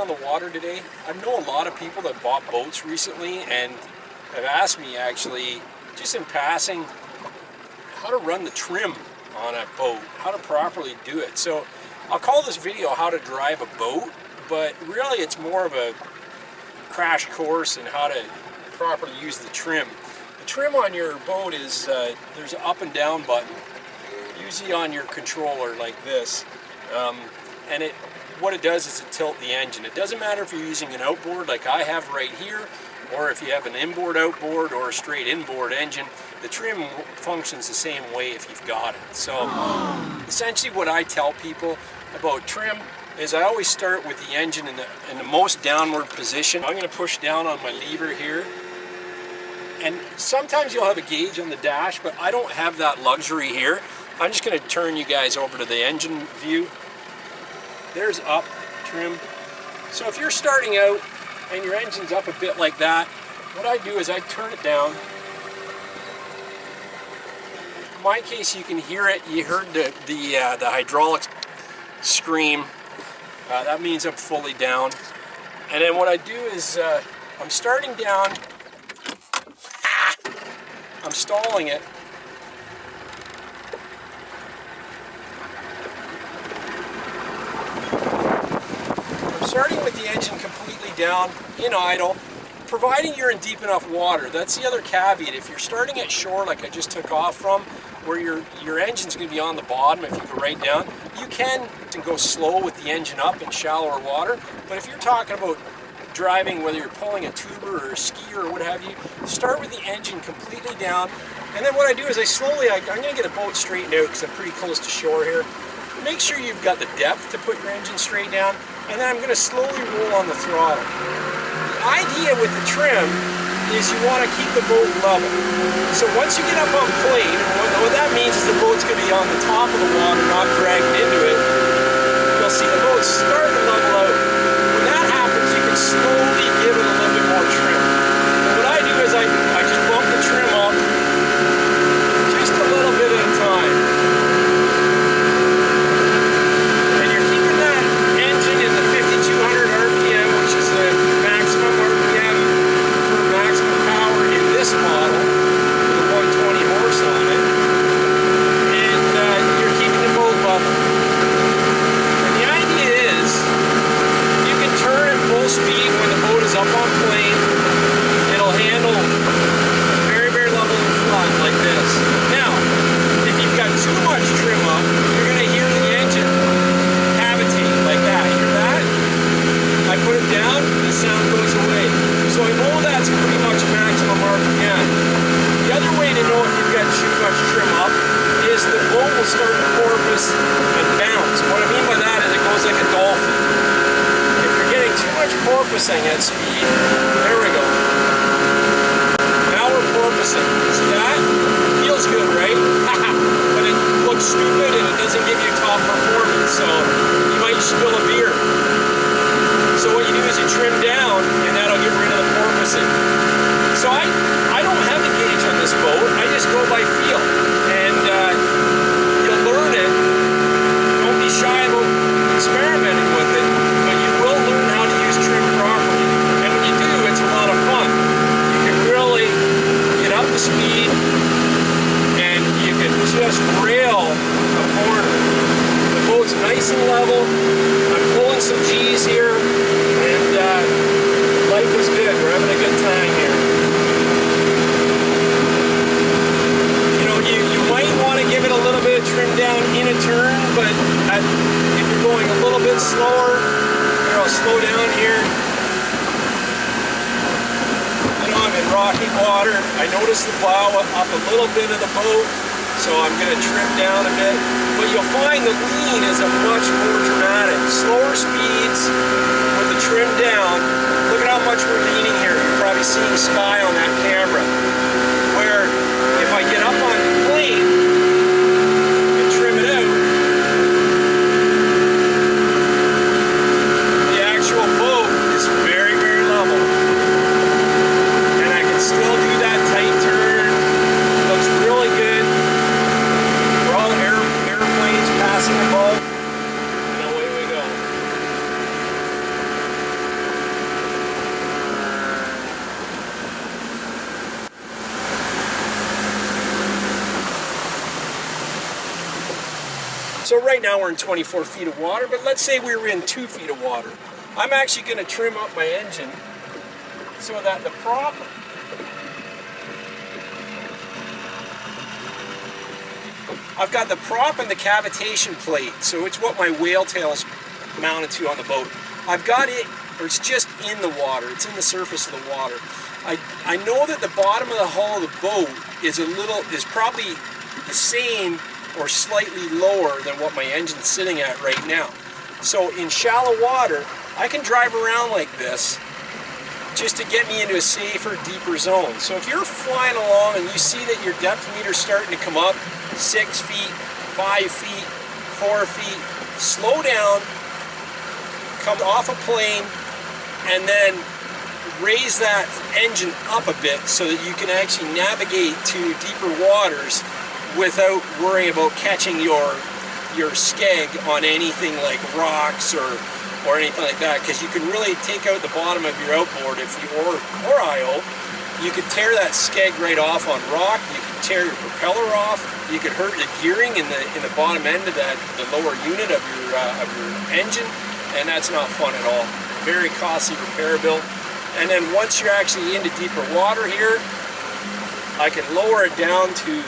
on the water today. I know a lot of people that bought boats recently and have asked me actually, just in passing, how to run the trim on a boat, how to properly do it. So I'll call this video how to drive a boat, but really it's more of a crash course in how to properly use the trim. The trim on your boat is, there's an up and down button, usually on your controller like this. And what it does is it tilts the engine. It doesn't matter if you're using an outboard like I have right here, or if you have an inboard outboard or a straight inboard engine, the trim functions the same way if you've got it. So essentially what I tell people about trim is I always start with the engine in the most downward position. I'm going to push down on my lever here. And sometimes you'll have a gauge on the dash, but I don't have that luxury here. I'm just going to turn you guys over to the engine view. There's up, trim. So if you're starting out and your engine's up a bit like that, what I do is I turn it down. In my case, you can hear it. You heard the hydraulics scream. That means I'm fully down. And then what I do is I'm starting down. I'm stalling it. Starting with the engine completely down, in idle, providing you're in deep enough water. That's the other caveat. If you're starting at shore like I just took off from, where your engine's going to be on the bottom if you go right down, you can go slow with the engine up in shallower water. But if you're talking about driving, whether you're pulling a tuber or a skier or what have you, start with the engine completely down. And then what I do is I'm going to get a boat straightened out because I'm pretty close to shore here. Make sure you've got the depth to put your engine straight down, and then I'm going to slowly roll on the throttle. The idea with the trim is you want to keep the boat level. So once you get up on plane, what that means is the boat's going to be on the top of the water, not dragging into it. You'll see the boat start to level out. When that happens, you can slowly give it a little bit more trim. And what I do is I just bump the trim up just a little bit at a time. At speed. There we go. Now we're porpoising. See that? Feels good, right? But it looks stupid and it doesn't give you top performance, so you might spill a beer. So what you do is you trim down and that'll get rid of the porpoising. So I don't have a gauge on this boat. I just go by feel. And you'll learn it. Don't be shy about experimenting with it, but you will learn how to use trim properly. And when you do, it's a lot of fun. You can really get up to speed and you can just rail a corner. The boat's nice and level. I'm pulling some G's here, and life is good. We're having a good time here. You know, you might want to give it a little bit of trim down in a turn, but if you're going a little bit slower, here, I'll slow down here. You know, I'm in rocky water. I notice the bow up a little bit of the boat, so I'm going to trim down a bit. But you'll find the lean is a much more dramatic. Slower speeds with the trim down. Look at how much we're leaning here. You're probably seeing sky on that camera. Where if I get up on the plane and trim it out, the actual boat is very, very level. And I can still do that tight turn. It looks really good. We're all airplanes passing above. And away we go. right now we're in 24 feet of water, but let's say we were in 2 feet of water. I'm actually going to trim up my engine so that the prop I've got the prop and the cavitation plate, so it's what my whale tail's mounted to on the boat. I've got it, or it's just in the water, it's in the surface of the water. I know that the bottom of the hull of the boat is probably the same or slightly lower than what my engine's sitting at right now. So in shallow water, I can drive around like this just to get me into a safer, deeper zone. So if you're flying along and you see that your depth meter's starting to come up 6 feet, 5 feet, 4 feet, slow down, come off a plane, and then raise that engine up a bit so that you can actually navigate to deeper waters without worrying about catching your skeg on anything like rocks or anything like that, because you can really take out the bottom of your outboard or IO. You could tear that skeg right off on rock. You could tear your propeller off. You could hurt the gearing in the bottom end of the lower unit of your engine, and that's not fun at all. Very costly repair bill. And then once you're actually into deeper water here, I can lower it down to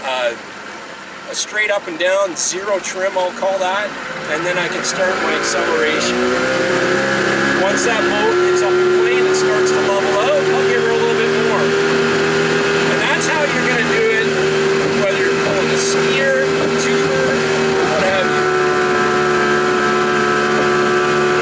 a straight up and down, zero trim, I'll call that, and then I can start my acceleration. Once that boat gets up and plane and starts to level out, I'll give her a little bit more. And that's how you're going to do it, whether you're pulling a skier, a tuber, what have you.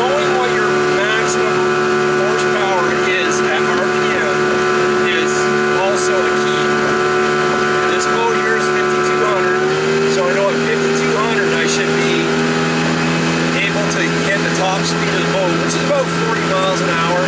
Knowing what your maximum horsepower is at RPM is also a key. This boat here is 5,200, so I know at 5,200 I should be able to hit the top speed of the boat, which is about 40 miles an hour,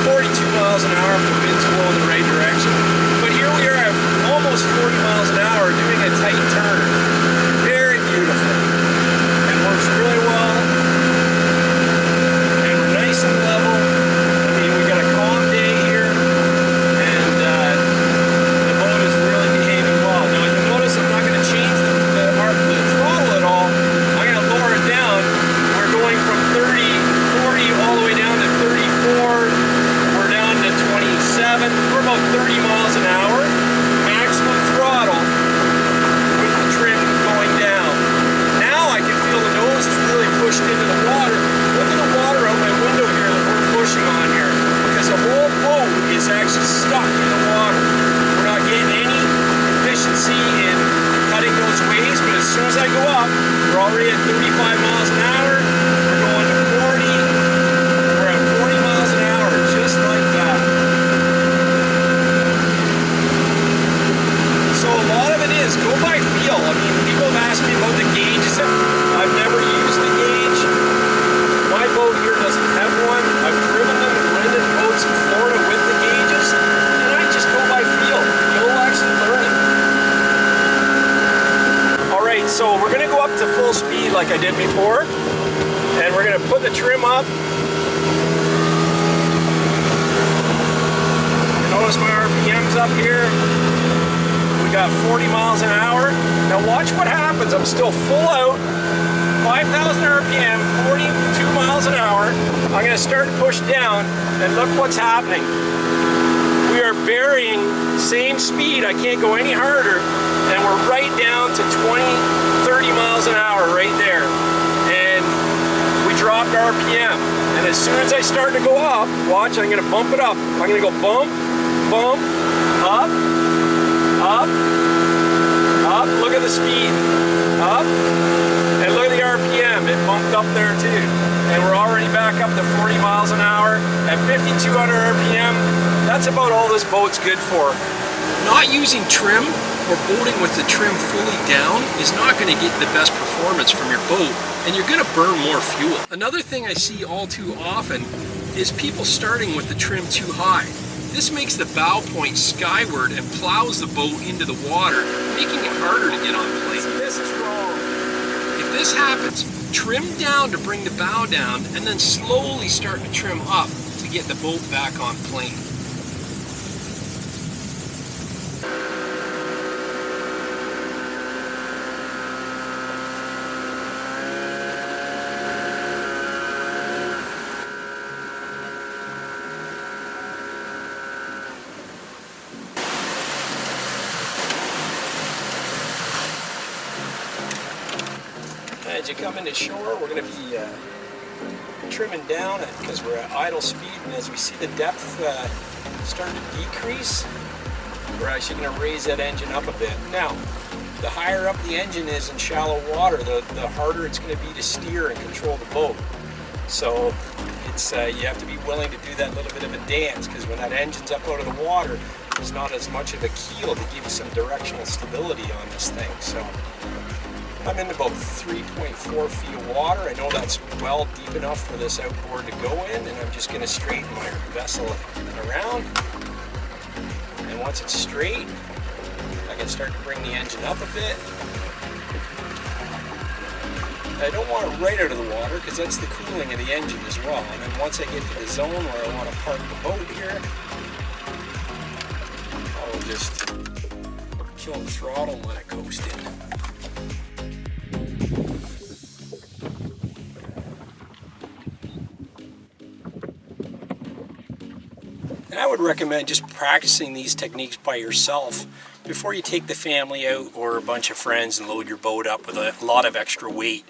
42 miles an hour if the wind's blowing the right direction. But here we are at almost 40 miles an hour doing a tight turn. Very beautiful. It works really well. And we're nice and level. I mean, we got a calm day here, and the boat is really behaving well. Now you'll notice I'm not going to change the throttle at all. I'm going to lower it down. We're going from 30, 40 all the way down to 34. We're down to 27. We're about 30 miles an hour. Maximum throttle with the trim going down. Now I can feel the nose is really pushed into the water. Look at the water out my window here that we're pushing on here, because the whole boat is actually stuck in the water. We're not getting any efficiency in cutting those waves, but as soon as I go up, we're already at 35 miles an hour. We're going to 40. We're at 40 miles an hour, just like that. So a lot of it is go by feel. I mean, people have asked me about the gauges. I've never used the gauge. My boat here doesn't have one. I've driven them and rented boats in Florida with the gauges, and I just go by feel. You'll actually learn it. Alright, so we're going to go up to full speed like I did before, and we're going to put the trim up. Notice my RPM's up here. We got 40 miles an hour. Now watch what happens. I'm still full out, 5,000 RPM, 42 miles an hour. I'm going to start to push down, and look what's happening. We are burying same speed. I can't go any harder, and we're right down to 20, 30 miles an hour right there. And we dropped RPM. And as soon as I start to go up, watch, I'm going to bump it up. I'm going to go bump, bump, up, up, up. Look at the speed. Up. And look at the RPM. It bumped up there too. And we're already back up to 40 miles an hour at 5,200 RPM. That's about all this boat's good for. Not using trim or boating with the trim fully down is not going to get the best performance from your boat, and you're going to burn more fuel. Another thing I see all too often is people starting with the trim too high. This makes the bow point skyward and plows the boat into the water, making it harder to get on plane. This is wrong. If this happens, trim down to bring the bow down, and then slowly start to trim up to get the boat back on plane. As you come into shore, we're going to be trimming down because we're at idle speed, and as we see the depth starting to decrease, we're actually going to raise that engine up a bit. Now, the higher up the engine is in shallow water, the harder it's going to be to steer and control the boat. So it's you have to be willing to do that little bit of a dance, because when that engine's up out of the water, there's not as much of a keel to give you some directional stability on this thing. So I'm in about 3.4 feet of water. I know that's well deep enough for this outboard to go in, and I'm just going to straighten my vessel around. And once it's straight, I can start to bring the engine up a bit. I don't want it right out of the water because that's the cooling of the engine as well. And then once I get to the zone where I want to park the boat here, I'll just kill the throttle and let it coast in. And I would recommend just practicing these techniques by yourself before you take the family out or a bunch of friends and load your boat up with a lot of extra weight.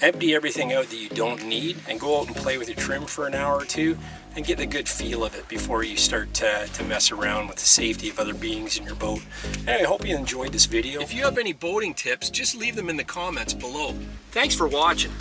Empty everything out that you don't need and go out and play with your trim for an hour or two and get a good feel of it before you start to mess around with the safety of other beings in your boat. Anyway, I hope you enjoyed this video. If you have any boating tips, just leave them in the comments below. Thanks for watching.